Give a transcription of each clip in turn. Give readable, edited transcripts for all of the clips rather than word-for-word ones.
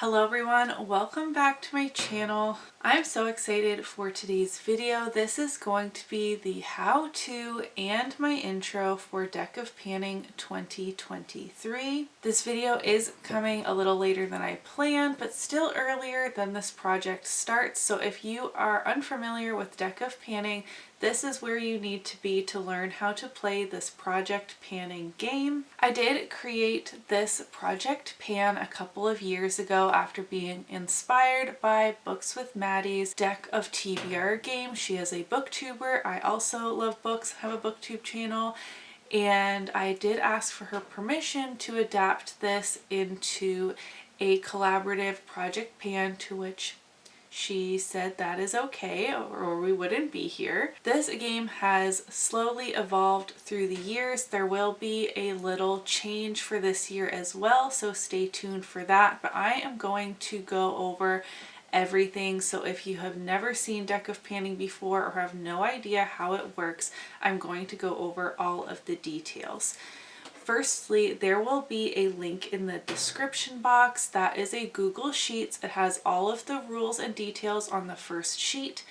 Hello everyone, welcome back to my channel. I'm so excited for today's video. This is going to be the how-to and my intro for Deck of Panning 2023. This video is coming a little later than I planned, but still earlier than this project starts. So if you are unfamiliar with Deck of Panning, this is where you need to be to learn how to play this project panning game. I did create this project pan a couple of years ago after being inspired by Books with Maddie's deck of TBR game. She is a booktuber. I also love books, have a booktube channel, and I did ask for her permission to adapt this into a collaborative project pan, to which she said that is okay, or we wouldn't be here. This game has slowly evolved through the years. There will be a little change for this year as well, so stay tuned for that. But I am going to go over everything. So if you have never seen Deck of Panning before or have no idea how it works, I'm going to go over all of the details. Firstly, there will be a link in the description box. That is a Google Sheets. It has all of the rules and details on the first sheet.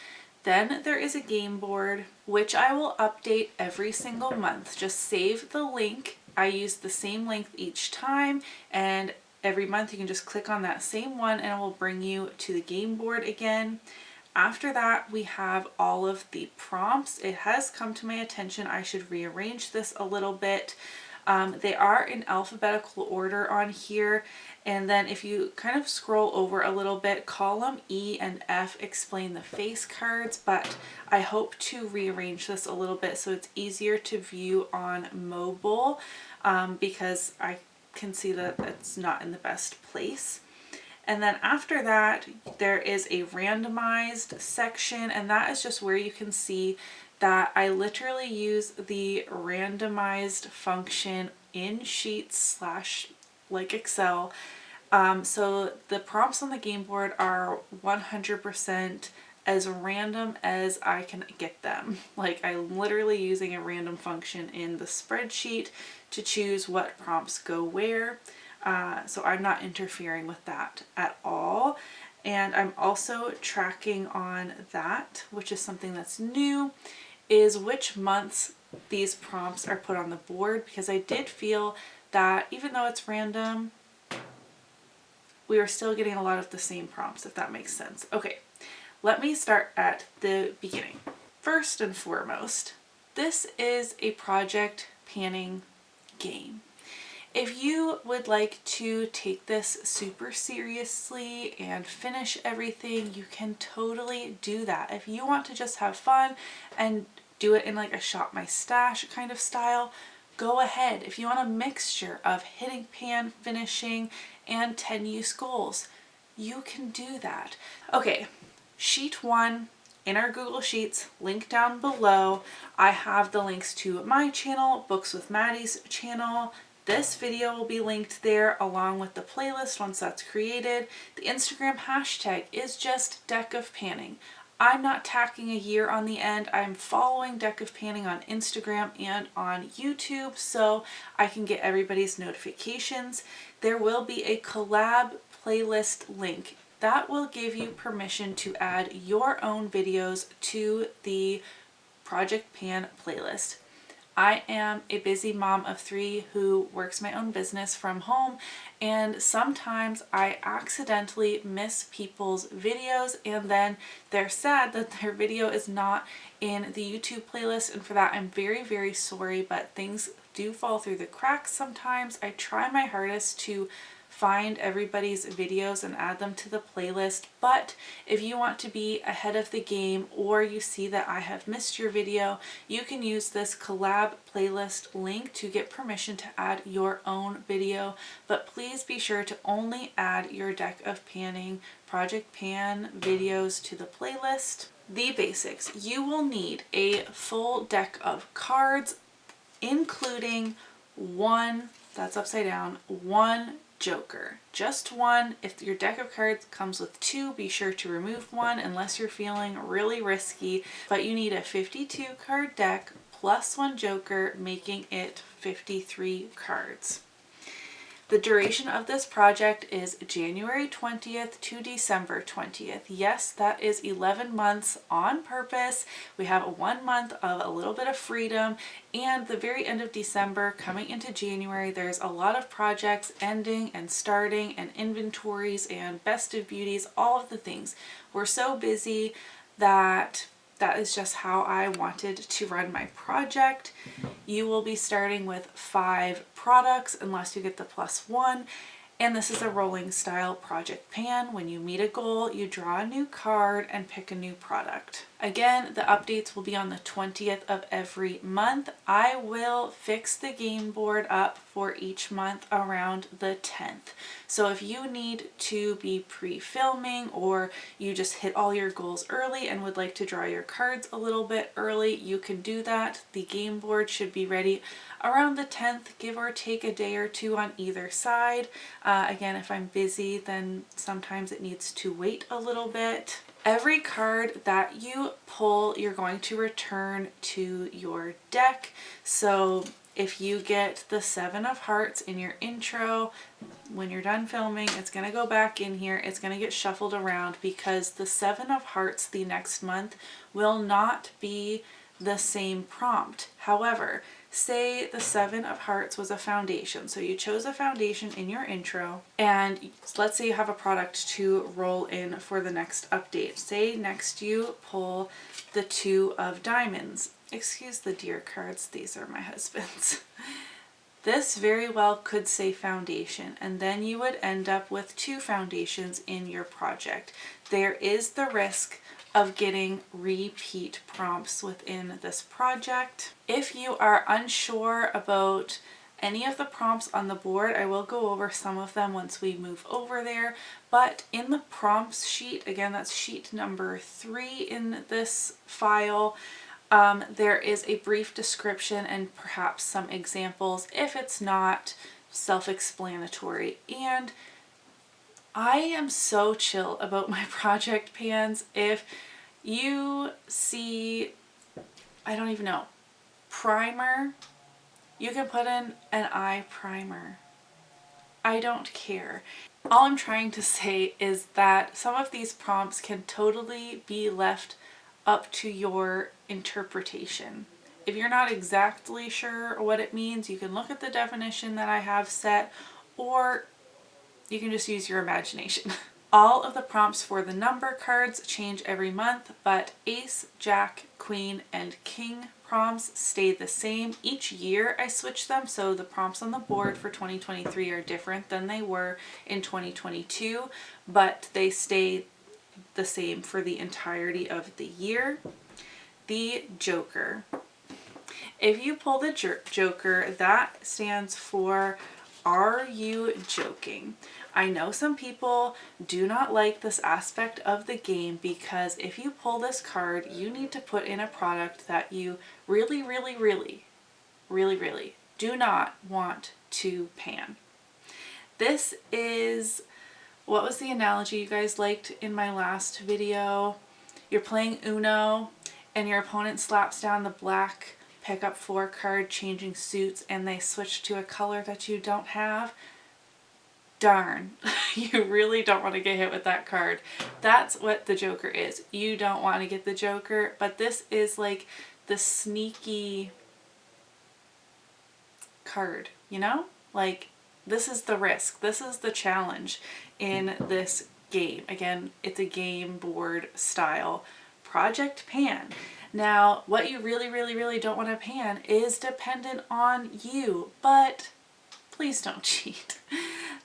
Then there is a game board, which I will update every single month. Just save the link. I use the same link each time, and every month you can just click on that same one and it will bring you to the game board again. After that, we have all of the prompts. It has come to my attention I should rearrange this a little bit. They are in alphabetical order on here, and then if you kind of scroll over a little bit, column E and F explain the face cards, but I hope to rearrange this a little bit so it's easier to view on mobile, because I can see that it's not in the best place. And then after that, there is a randomized section, and that is just where you can see that I literally use the randomized function in Sheets / like Excel. So the prompts on the game board are 100% as random as I can get them. Like, I'm literally using a random function in the spreadsheet to choose what prompts go where. So I'm not interfering with that at all. And I'm also tracking on that, which is something that's new, is which months these prompts are put on the board, because I did feel that even though it's random, we are still getting a lot of the same prompts, if that makes sense. Okay, let me start at the beginning. First and foremost, this is a project panning game. If you would like to take this super seriously and finish everything, you can totally do that. If you want to just have fun and do it in like a shop my stash kind of style, go ahead. If you want a mixture of hitting pan, finishing, and 10 use goals, you can do that. Okay, sheet 1 in our Google Sheets, link down below. I have the links to my channel, Books with Maddie's channel. This video will be linked there along with the playlist once that's created. The Instagram hashtag is just Deck of Panning. I'm not tacking a year on the end. I'm following Deck of Panning on Instagram and on YouTube so I can get everybody's notifications. There will be a collab playlist link that will give you permission to add your own videos to the Project Pan playlist. I am a busy mom of 3 who works my own business from home, and sometimes I accidentally miss people's videos and then they're sad that their video is not in the YouTube playlist, and for that I'm very, very sorry, but things do fall through the cracks sometimes. I try my hardest to find everybody's videos and add them to the playlist, but if you want to be ahead of the game or you see that I have missed your video, you can use this collab playlist link to get permission to add your own video. But please be sure to only add your Deck of Panning Project Pan videos to the playlist. The basics: you will need a full deck of cards, including one, that's upside down, one joker. Just one. If your deck of cards comes with 2, be sure to remove one unless you're feeling really risky, but you need a 52 card deck plus 1 joker, making it 53 cards. The duration of this project is January 20th to December 20th. Yes, that is 11 months on purpose. We have 1 month of a little bit of freedom, and the very end of December coming into January, there's a lot of projects ending and starting and inventories and best of beauties, all of the things. We're so busy that is just how I wanted to run my project. You will be starting with 5 products unless you get the +1. And this is a rolling style project pan. When you meet a goal, you draw a new card and pick a new product. Again, the updates will be on the 20th of every month. I will fix the game board up for each month around the 10th. So if you need to be pre-filming, or you just hit all your goals early and would like to draw your cards a little bit early, you can do that. The game board should be ready around the 10th, give or take a day or two on either side. Again, if I'm busy, then sometimes it needs to wait a little bit. Every card that you pull, you're going to return to your deck. So if you get the 7 of hearts in your intro, when you're done filming, it's going to go back in here. It's going to get shuffled around because the 7 of hearts the next month will not be the same prompt. However, say the 7 of hearts was a foundation. So you chose a foundation in your intro, and let's say you have a product to roll in for the next update. Say next you pull the 2 of diamonds. Excuse the deer cards, these are my husband's. This very well could say foundation, and then you would end up with 2 foundations in your project. There is the risk of getting repeat prompts within this project. If you are unsure about any of the prompts on the board, I will go over some of them once we move over there, but in the prompts sheet, again that's sheet number 3 in this file, there is a brief description and perhaps some examples if it's not self-explanatory. And I am so chill about my project pans. If you see, I don't even know, primer, you can put in an eye primer. I don't care. All I'm trying to say is that some of these prompts can totally be left up to your interpretation. If you're not exactly sure what it means, you can look at the definition that I have set, or you can just use your imagination. All of the prompts for the number cards change every month, but Ace, Jack, Queen, and King prompts stay the same. Each year I switch them, so the prompts on the board for 2023 are different than they were in 2022, but they stay the same for the entirety of the year. The Joker. If you pull the Joker, that stands for Are You Joking? I know some people do not like this aspect of the game because if you pull this card, you need to put in a product that you really do not want to pan. This is, what was the analogy you guys liked in my last video? You're playing Uno and your opponent slaps down the black pick up 4 card, changing suits, and they switch to a color that you don't have. Darn, you really don't want to get hit with that card. That's what the Joker is. You don't want to get the Joker, but this is like the sneaky card, you know? Like, this is the risk. This is the challenge in this game. Again, it's a game board style project pan. Now, what you really don't want to pan is dependent on you, but please don't cheat.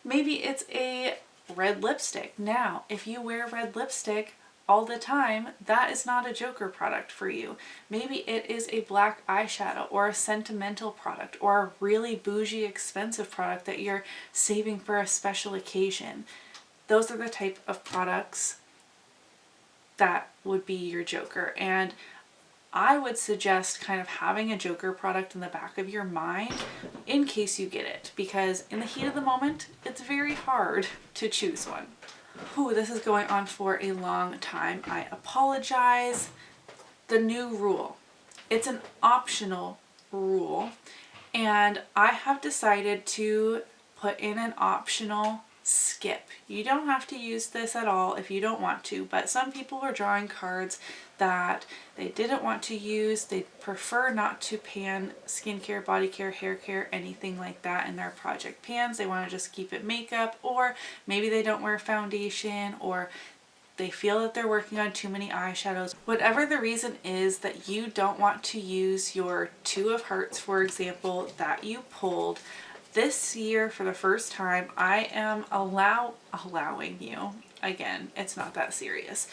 Maybe it's a red lipstick. Now, if you wear red lipstick all the time, that is not a Joker product for you. Maybe it is a black eyeshadow or a sentimental product or a really bougie expensive product that you're saving for a special occasion. Those are the type of products that would be your Joker. And I would suggest kind of having a Joker product in the back of your mind in case you get it, because in the heat of the moment, it's very hard to choose one. Ooh, this is going on for a long time. I apologize. The new rule. It's an optional rule, and I have decided to put in an optional skip. You don't have to use this at all if you don't want to, but some people were drawing cards that they didn't want to use. They prefer not to pan skincare, body care, hair care, anything like that in their project pans. They want to just keep it makeup, or maybe they don't wear foundation, or they feel that they're working on too many eyeshadows. Whatever the reason is that you don't want to use your 2 of hearts, for example, that you pulled, this year for the first time, I am allowing you, again, it's not that serious,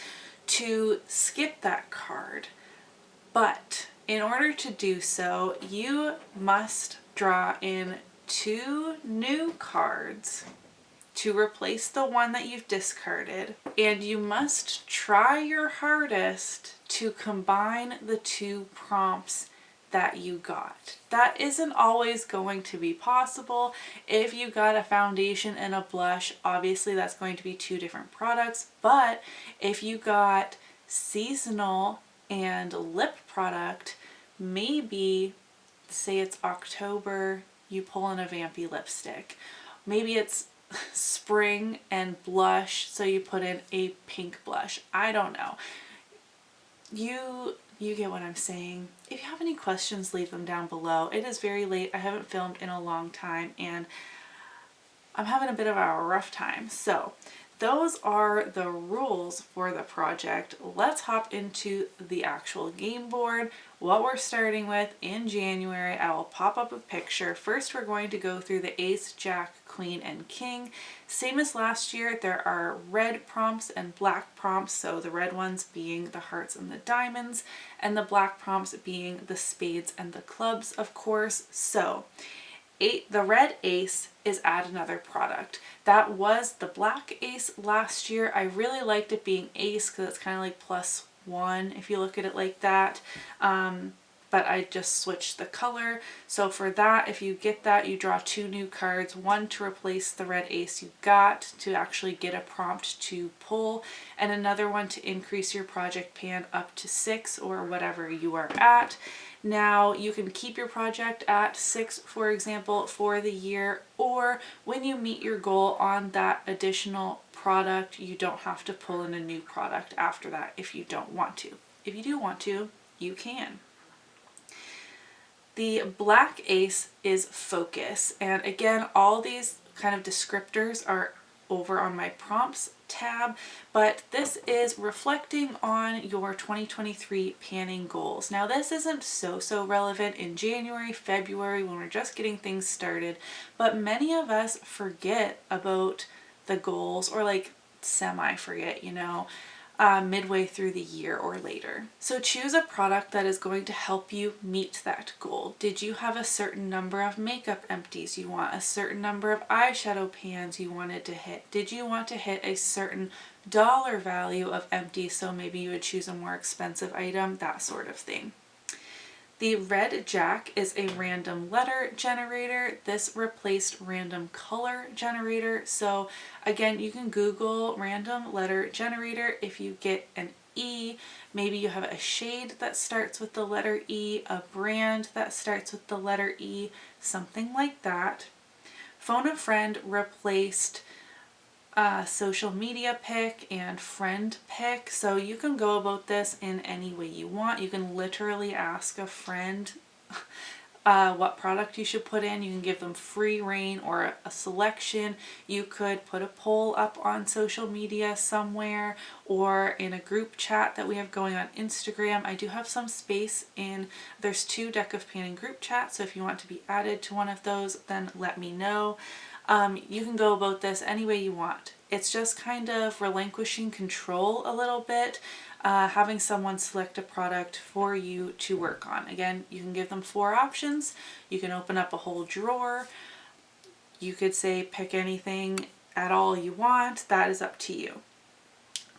to skip that card. But in order to do so, you must draw in 2 new cards to replace the one that you've discarded, and you must try your hardest to combine the 2 prompts that you got. That isn't always going to be possible. If you got a foundation and a blush, obviously that's going to be 2 different products, but if you got seasonal and lip product, maybe say it's October, you pull in a vampy lipstick. Maybe it's spring and blush, so you put in a pink blush. I don't know. You get what I'm saying. If you have any questions, leave them down below. It is very late. I haven't filmed in a long time and I'm having a bit of a rough time. So those are the rules for the project. Let's hop into the actual game board. What we're starting with in January, I will pop up a picture. First, we're going to go through the ace, jack, queen, and king. Same as last year, there are red prompts and black prompts. So the red ones being the hearts and the diamonds, and the black prompts being the spades and the clubs, of course. So the red ace is add another product. That was the black ace last year. I really liked it being ace because it's kind of like +1 if you look at it like that. But I just switched the color. So for that, if you get that, you draw 2 new cards, one to replace the red ace you got to actually get a prompt to pull, and another one to increase your project pan up to 6 or whatever you are at. Now you can keep your project at 6, for example, for the year, or when you meet your goal on that additional product, you don't have to pull in a new product after that if you don't want to. If you do want to, you can. The black ace is focus, and again, all these kind of descriptors are over on my prompts tab, but this is reflecting on your 2023 panning goals. Now this isn't so relevant in January, February when we're just getting things started, but many of us forget about the goals, or like semi forget, you know, midway through the year or later. So choose a product that is going to help you meet that goal. Did you have a certain number of makeup empties you want? A certain number of eyeshadow pans you wanted to hit? Did you want to hit a certain dollar value of empties? So maybe you would choose a more expensive item, that sort of thing. The red jack is a random letter generator. This replaced random color generator. So again, you can Google random letter generator. If you get an E, maybe you have a shade that starts with the letter E, a brand that starts with the letter E, something like that. Phone a friend replaced social media pick and friend pick. So you can go about this in any way you want. You can literally ask a friend what product you should put in. You can give them free reign or a selection. You could put a poll up on social media somewhere or in a group chat that we have going on Instagram. I do have some space in, there's 2 Deck of Panning group chats, so if you want to be added to one of those, then let me know. You can go about this any way you want. It's just kind of relinquishing control a little bit, having someone select a product for you to work on. Again, you can give them 4 options. You can open up a whole drawer. You could say pick anything at all you want. That is up to you.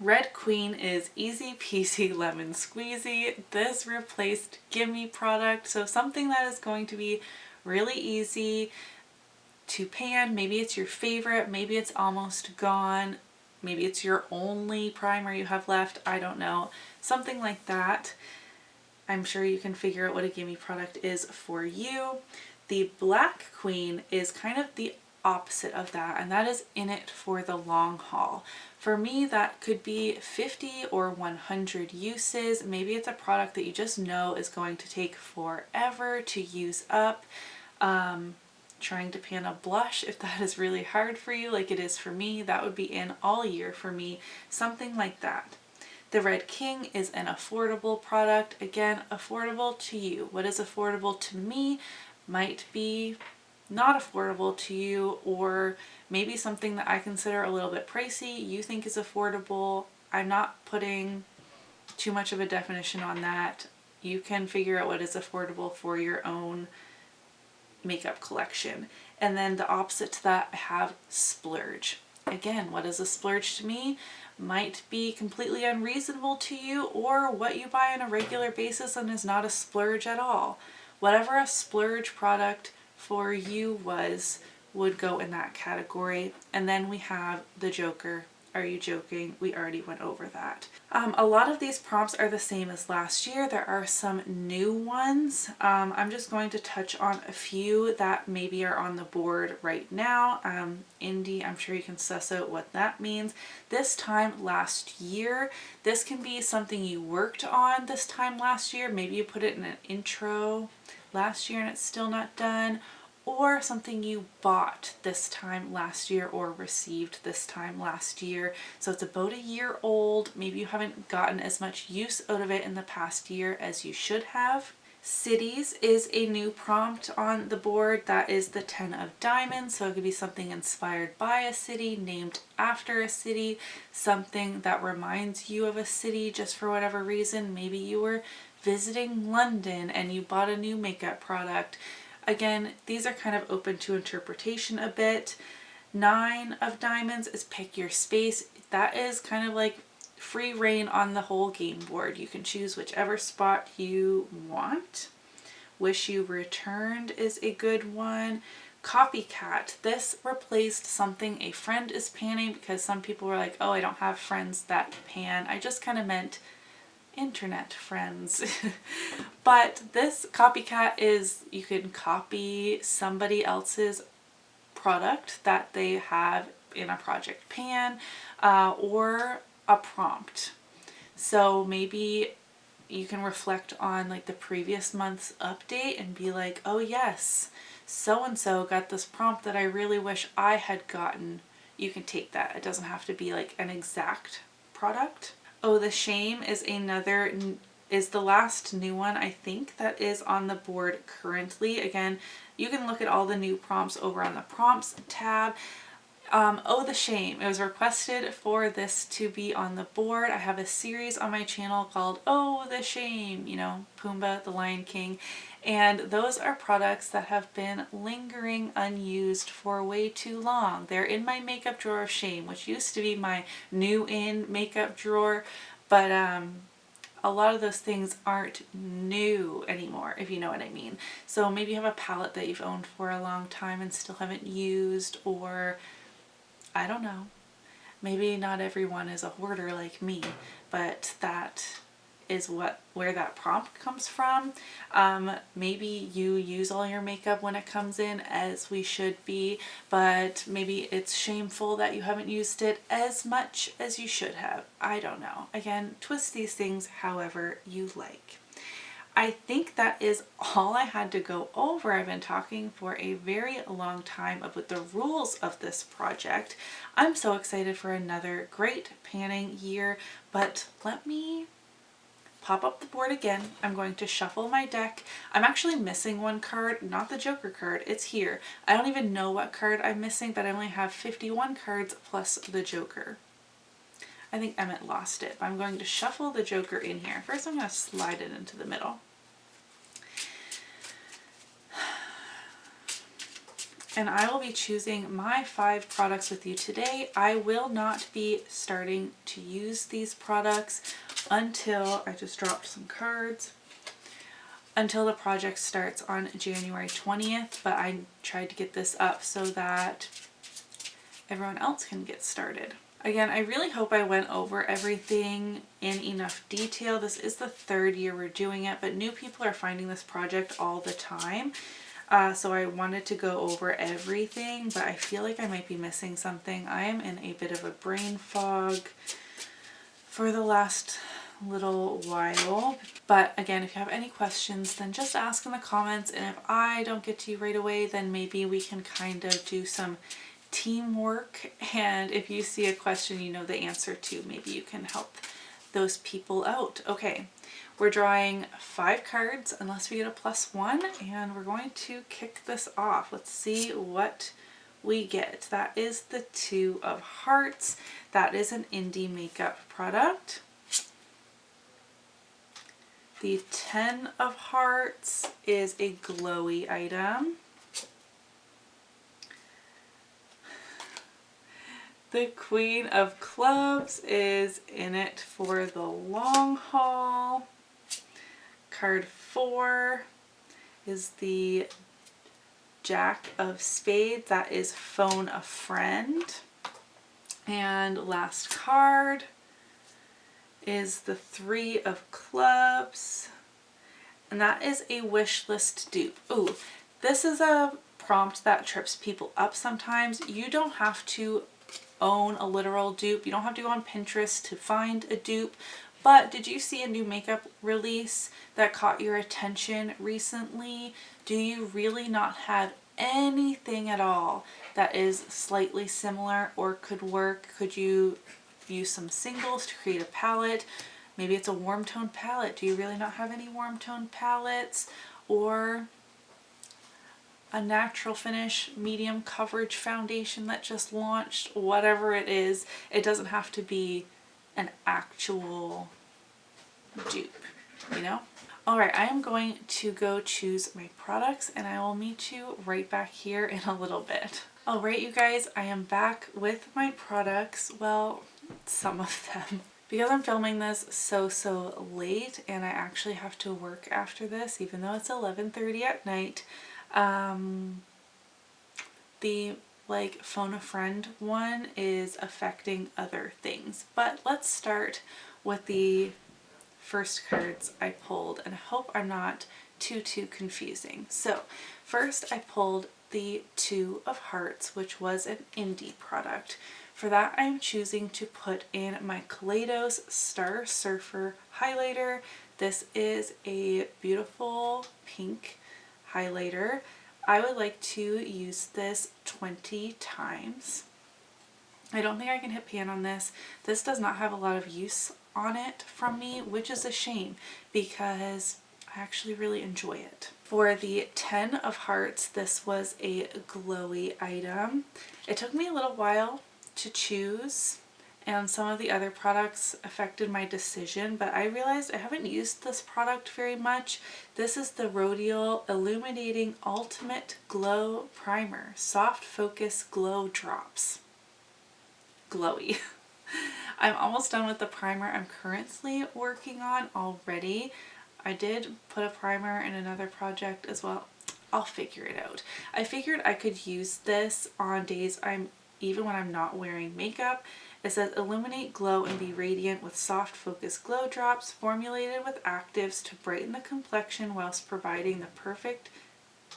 Red Queen is easy peasy lemon squeezy. This replaced Gimme product, so something that is going to be really easy to pan. Maybe it's your favorite, maybe it's almost gone, maybe it's your only primer you have left, I don't know, something like that. I'm sure you can figure out what a Gimme product is for you. The Black Queen is kind of the opposite of that, and that is in it for the long haul. For me, that could be 50 or 100 uses. Maybe it's a product that you just know is going to take forever to use up. Trying to pan a blush, if that is really hard for you like it is for me, that would be in all year for me, something like that. The Red King is an affordable product. Again, affordable to you. What is affordable to me might be not affordable to you, or maybe something that I consider a little bit pricey you think is affordable. I'm not putting too much of a definition on that. You can figure out what is affordable for your own makeup collection. And then the opposite to that, I have splurge. Again, what is a splurge to me might be completely unreasonable to you, or what you buy on a regular basis and is not a splurge at all. Whatever a splurge product for you would go in that category. And then we have the Joker. Are you joking? We already went over that. A lot of these prompts are the same as last year. There are some new ones. I'm just going to touch on a few that maybe are on the board right now. Indie, I'm sure you can suss out what that means. This time last year, this can be something you worked on this time last year. Maybe you put it in an intro last year and it's still not done, or something you bought this time last year or received this time last year. So it's about a year old. Maybe you haven't gotten as much use out of it in the past year as you should have. Cities is a new prompt on the board. That is the 10 of diamonds. So it could be something inspired by a city, named after a city, something that reminds you of a city just for whatever reason. Maybe you were visiting London and you bought a new makeup product. Again, these are kind of open to interpretation a bit. 9 of diamonds is pick your space. That is kind of like free reign on the whole game board. You can choose whichever spot you want. Wish you returned is a good one. Copycat. This replaced something a friend is panning, because some people were like, oh, I don't have friends that pan. I just kind of meant internet friends. But this copycat is, you can copy somebody else's product that they have in a project pan, or a prompt. So maybe you can reflect on like the previous month's update and be like, oh yes, so and so got this prompt that I really wish I had gotten. You can take that. It doesn't have to be like an exact product. Oh, the Shame is the last new one, I think, that is on the board currently. Again, you can look at all the new prompts over on the prompts tab. Oh, the Shame. It was requested for this to be on the board. I have a series on my channel called Oh, the Shame, you know, Pumbaa, the Lion King. And those are products that have been lingering unused for way too long. They're in my makeup drawer of shame, which used to be my new in makeup drawer, but a lot of those things aren't new anymore, if you know what I mean. So maybe you have a palette that you've owned for a long time and still haven't used, or I don't know. Maybe not everyone is a hoarder like me, but that is where that prompt comes from. Maybe you use all your makeup when it comes in, as we should be, but maybe it's shameful that you haven't used it as much as you should have. I don't know. Again, twist these things however you like. I think that is all I had to go over. I've been talking for a very long time about the rules of this project. I'm so excited for another great panning year, but let me pop up the board again. I'm going to shuffle my deck. I'm actually missing one card, not the Joker card. It's here. I don't even know what card I'm missing, but I only have 51 cards plus the Joker. I think Emmett lost it, but I'm going to shuffle the Joker in here. First, I'm going to slide it into the middle. And I will be choosing my 5 products with you today. I will not be starting to use these products until, I just dropped some cards, until the project starts on January 20th, but I tried to get this up so that everyone else can get started. Again, I really hope I went over everything in enough detail. This is the 3rd year we're doing it, but new people are finding this project all the time. So I wanted to go over everything, but I feel like I might be missing something. I am in a bit of a brain fog for the last little while. But again, if you have any questions, then just ask in the comments. And if I don't get to you right away, then maybe we can kind of do some teamwork. And if you see a question you know the answer to, maybe you can help those people out. Okay, we're drawing 5 cards unless we get a +1, and we're going to kick this off. Let's see what we get. That is the 2 of Hearts. That is an indie makeup product. The 10 of Hearts is a glowy item. The Queen of Clubs is in it for the long haul. Card 4 is the Jack of Spades. That is Phone a Friend. And last card is the 3 of Clubs. And that is a wish list dupe. Ooh, this is a prompt that trips people up sometimes. You don't have to own a literal dupe. You don't have to go on Pinterest to find a dupe. But did you see a new makeup release that caught your attention recently? Do you really not have anything at all that is slightly similar or could work? Could you use some singles to create a palette? Maybe it's a warm tone palette. Do you really not have any warm tone palettes? Or a natural finish medium coverage foundation that just launched? Whatever it is, it doesn't have to be an actual dupe, you know? Alright, I am going to go choose my products and I will meet you right back here in a little bit. Alright, you guys, I am back with my products. Well, some of them. Because I'm filming this so late and I actually have to work after this, even though it's 11:30 at night, the Phone a Friend one is affecting other things. But let's start with the first cards I pulled, and I hope I'm not too confusing. So first I pulled the 2 of Hearts, which was an indie product. For that, I'm choosing to put in my Kaleidos Star Surfer highlighter. This is a beautiful pink highlighter. I would like to use this 20 times. I don't think I can hit pan on this. This does not have a lot of use on it from me, which is a shame because I actually really enjoy it. For the 10 of Hearts, this was a glowy item. It took me a little while to choose, and some of the other products affected my decision, but I realized I haven't used this product very much. This is the Rodial Illuminating Ultimate Glow Primer, Soft Focus Glow Drops. Glowy. I'm almost done with the primer I'm currently working on already. I did put a primer in another project as well. I'll figure it out. I figured I could use this on days even when I'm not wearing makeup. It says illuminate, glow, and be radiant with soft focus glow drops formulated with actives to brighten the complexion whilst providing the perfect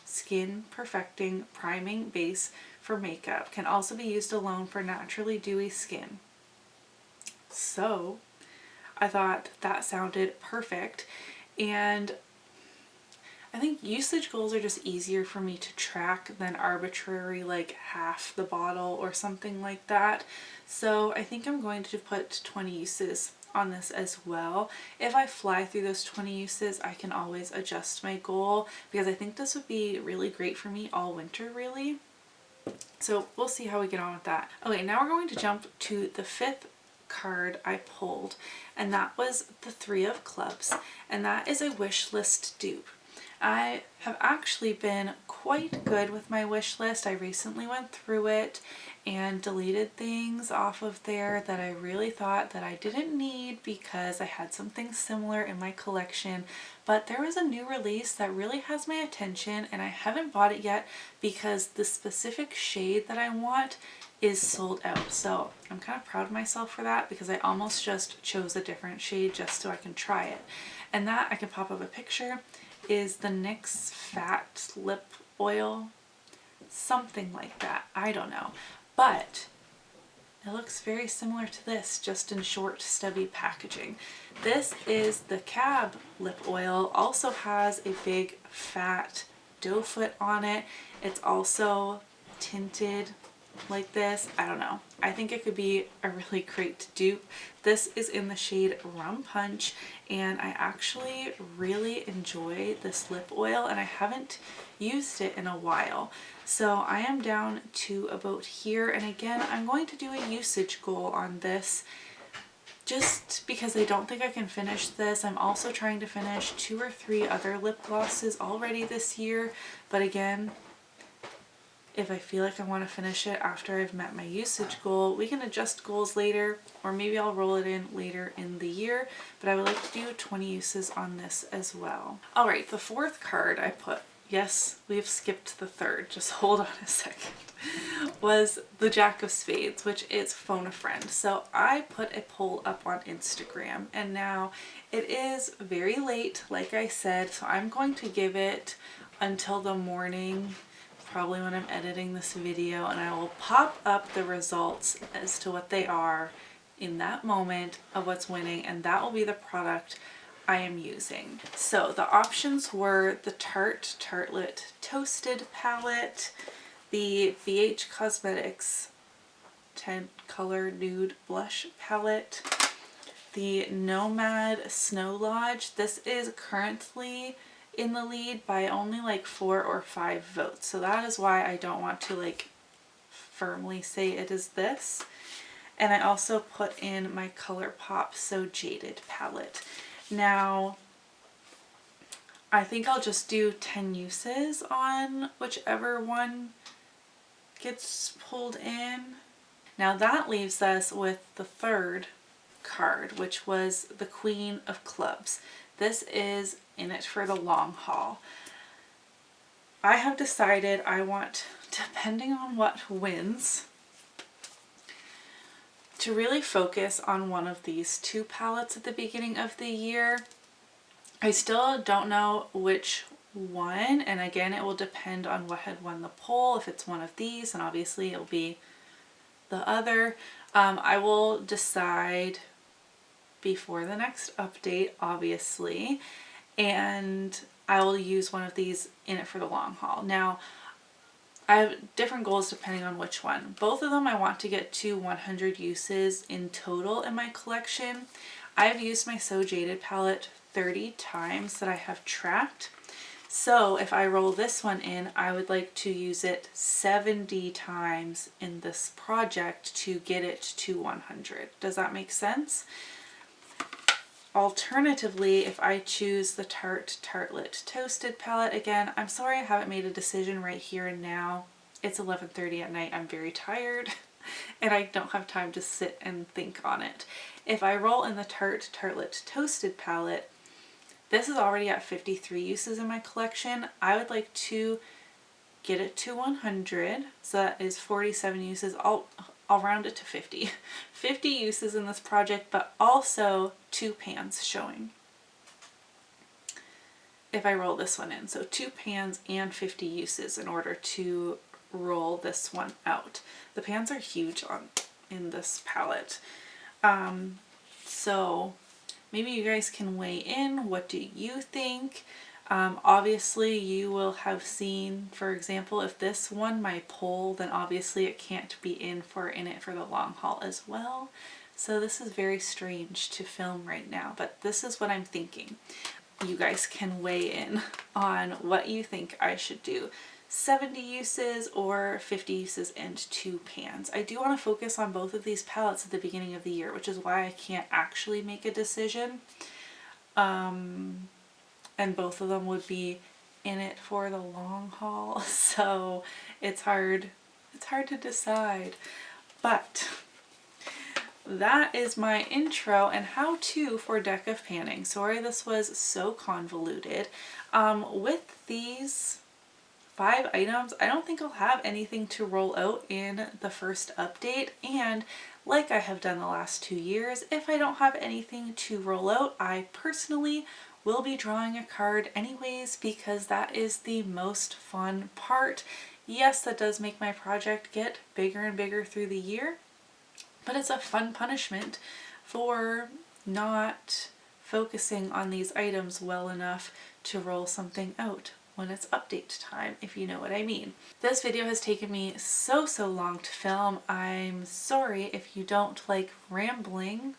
skin perfecting priming base for makeup. Can also be used alone for naturally dewy skin. So I thought that sounded perfect, and I think usage goals are just easier for me to track than arbitrary half the bottle or something like that. So I think I'm going to put 20 uses on this as well. If I fly through those 20 uses, I can always adjust my goal because I think this would be really great for me all winter really. So we'll see how we get on with that. Okay, now we're going to jump to the 5th card I pulled, and that was the 3 of Clubs, and that is a wish list dupe. I have actually been quite good with my wish list. I recently went through it and deleted things off of there that I really thought that I didn't need because I had something similar in my collection. But there was a new release that really has my attention, and I haven't bought it yet because the specific shade that I want is sold out. So I'm kind of proud of myself for that because I almost just chose a different shade just so I can try it. And that, I can pop up a picture, is the NYX Fat Lip oil, something like that. I don't know, but it looks very similar to this, just in short, stubby packaging. This is the Cab lip oil, also has a big fat doe foot on it. It's also tinted like this. I don't know. I think it could be a really great dupe. This is in the shade Rum Punch, and I actually really enjoy this lip oil, and I haven't used it in a while. So I am down to about here, and again, I'm going to do a usage goal on this just because I don't think I can finish this. I'm also trying to finish 2 or 3 other lip glosses already this year, but again, if I feel like I want to finish it after I've met my usage goal, we can adjust goals later, or maybe I'll roll it in later in the year, but I would like to do 20 uses on this as well. All right, the 4th card I put, yes, we've skipped the 3rd, just hold on a second, was the Jack of Spades, which is Phone a Friend. So I put a poll up on Instagram, and now it is very late, like I said, so I'm going to give it until the morning, probably when I'm editing this video, and I will pop up the results as to what they are in that moment of what's winning, and that will be the product I am using. So the options were the Tarte Tartelette Toasted Palette, the BH Cosmetics 10 Color Nude Blush Palette, the Nomad Snow Lodge. This is currently in the lead by only like 4 or 5 votes, so that is why I don't want to like firmly say it is this. And I also put in my ColourPop So Jaded palette. Now I think I'll just do 10 uses on whichever one gets pulled in. Now that leaves us with the 3rd card, which was the Queen of Clubs. This is in it for the long haul. I have decided I want, depending on what wins, to really focus on one of these 2 palettes at the beginning of the year. I still don't know which one, and again, it will depend on what had won the poll. If it's one of these, and obviously it'll be the other. I will decide before the next update, obviously, and I will use one of these in it for the long haul. Now, I have different goals depending on which one. Both of them I want to get to 100 uses in total in my collection. I've used my So Jaded palette 30 times that I have tracked. So if I roll this one in, I would like to use it 70 times in this project to get it to 100. Does that make sense? Alternatively, if I choose the Tarte Tartelette Toasted palette, again, I'm sorry I haven't made a decision right here and now. It's 11:30 at night. I'm very tired and I don't have time to sit and think on it. If I roll in the Tarte Tartelette Toasted palette, this is already at 53 uses in my collection. I would like to get it to 100, so that is 47 uses. I'll round it to 50. 50 uses in this project, but also 2 pans showing. If I roll this one in, so 2 pans and 50 uses in order to roll this one out. The pans are huge in this palette. So maybe you guys can weigh in. What do you think? Obviously you will have seen, for example, if this won my poll, then obviously it can't be in it for the long haul as well. So this is very strange to film right now, but this is what I'm thinking. You guys can weigh in on what you think I should do. 70 uses or 50 uses and 2 pans. I do want to focus on both of these palettes at the beginning of the year, which is why I can't actually make a decision. And both of them would be in it for the long haul, so it's hard to decide. But that is my intro and how-to for Deck of Panning. Sorry this was so convoluted. With these 5 items, I don't think I'll have anything to roll out in the first update, and like I have done the last 2 years, if I don't have anything to roll out, I personally will be drawing a card anyways because that is the most fun part. Yes, that does make my project get bigger and bigger through the year, but it's a fun punishment for not focusing on these items well enough to roll something out when it's update time, if you know what I mean. This video has taken me so long to film. I'm sorry if you don't like rambling.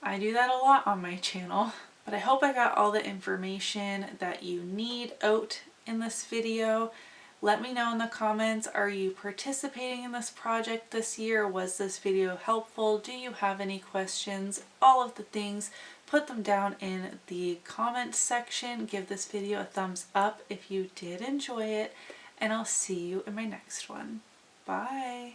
I do that a lot on my channel, but I hope I got all the information that you need out in this video. Let me know in the comments, are you participating in this project this year? Was this video helpful? Do you have any questions? All of the things, put them down in the comment section. Give this video a thumbs up if you did enjoy it, and I'll see you in my next one. Bye!